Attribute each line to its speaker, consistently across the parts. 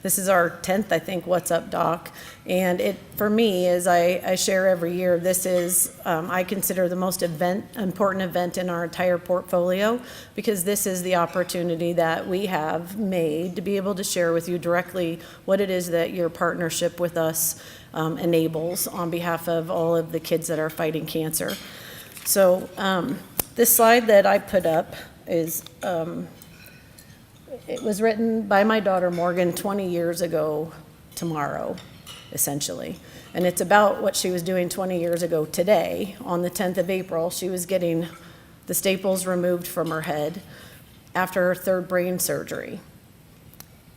Speaker 1: This is our 10th, I think, What's Up Doc. And it, for me, as I share every year, this is, I consider the most important event in our entire portfolio, because this is the opportunity that we have made to be able to share with you directly what it is that your partnership with us enables on behalf of all of the kids that are fighting cancer. So this slide that I put up is, it was written by my daughter Morgan 20 years ago tomorrow, essentially. And it's about what she was doing 20 years ago today. On the 10th of April, she was getting the staples removed from her head after her third brain surgery.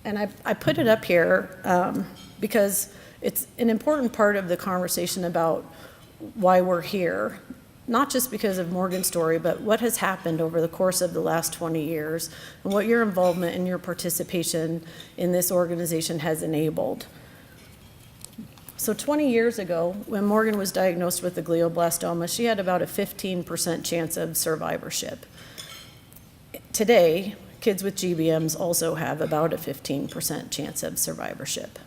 Speaker 1: And I put it up here because it's an important part of the conversation about why we're here. Not just because of Morgan's story, but what has happened over the course of the last 20 years and what your involvement and your participation in this organization has enabled. So 20 years ago, when Morgan was diagnosed with a glioblastoma, she had about a 15% chance of survivorship. Today, kids with GBMs also have about a 15% chance of survivorship.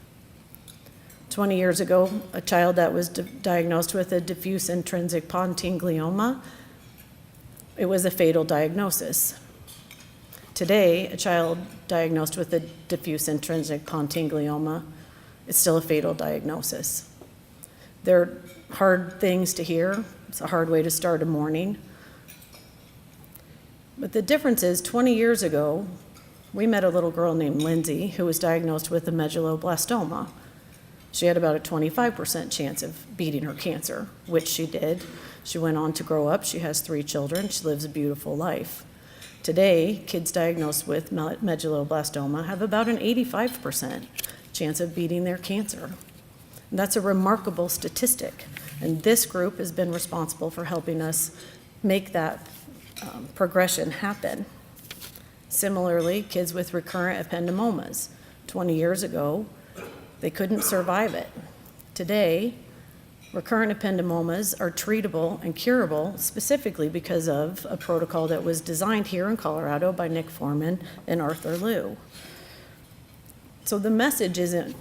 Speaker 1: 20 years ago, a child that was diagnosed with a diffuse intrinsic pontine glioma, it was a fatal diagnosis. Today, a child diagnosed with a diffuse intrinsic pontine glioma, it's still a fatal diagnosis. They're hard things to hear. It's a hard way to start a morning. But the difference is, 20 years ago, we met a little girl named Lindsay who was diagnosed with a medulloblastoma. She had about a 25% chance of beating her cancer, which she did. She went on to grow up. She has 3 children. She lives a beautiful life. Today, kids diagnosed with medulloblastoma have about an 85% chance of beating their cancer. And that's a remarkable statistic. And this group has been responsible for helping us make that progression happen. Similarly, kids with recurrent ependymomas. 20 years ago, they couldn't survive it. Today, recurrent ependymomas are treatable and curable specifically because of a protocol that was designed here in Colorado by Nick Foreman and Arthur Liu. So the message isn't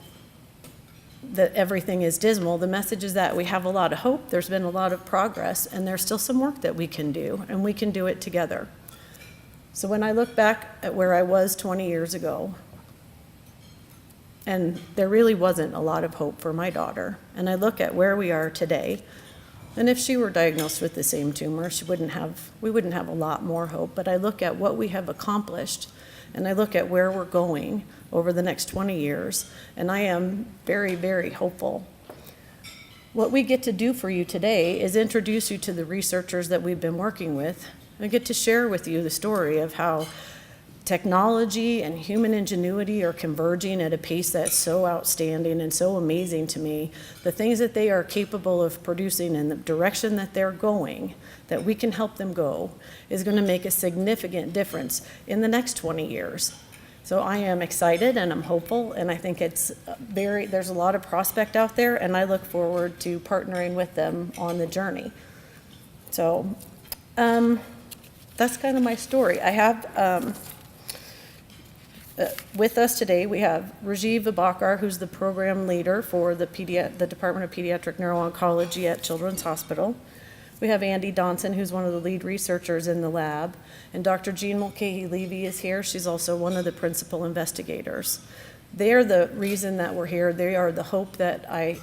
Speaker 1: that everything is dismal. The message is that we have a lot of hope, there's been a lot of progress, and there's still some work that we can do, and we can do it together. So when I look back at where I was 20 years ago, and there really wasn't a lot of hope for my daughter, and I look at where we are today, and if she were diagnosed with the same tumor, we wouldn't have a lot more hope, but I look at what we have accomplished, and I look at where we're going over the next 20 years, and I am very, very hopeful. What we get to do for you today is introduce you to the researchers that we've been working with, and get to share with you the story of how technology and human ingenuity are converging at a pace that's so outstanding and so amazing to me. The things that they are capable of producing and the direction that they're going, that we can help them go, is going to make a significant difference in the next 20 years. So I am excited and I'm hopeful, and I think there's a lot of prospect out there, and I look forward to partnering with them on the journey. So that's kind of my story. I have with us today, we have Rajiv Vibhakar, who's the program leader for the Department of Pediatric Neuro-Oncology at Children's Hospital. We have Andy Donson, who's one of the lead researchers in the lab. And Dr. Jean Mulcahy-Levy is here. She's also one of the principal investigators. They are the reason that we're here. They are the hope that I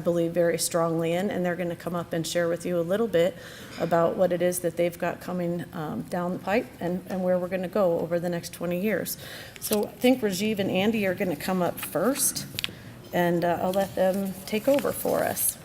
Speaker 1: believe very strongly in, and they're going to come up and share with you a little bit about what it is that they've got coming down the pipe and where we're going to go over the next 20 years. So I think Rajiv and Andy are going to come up first, and I'll let them take over for us.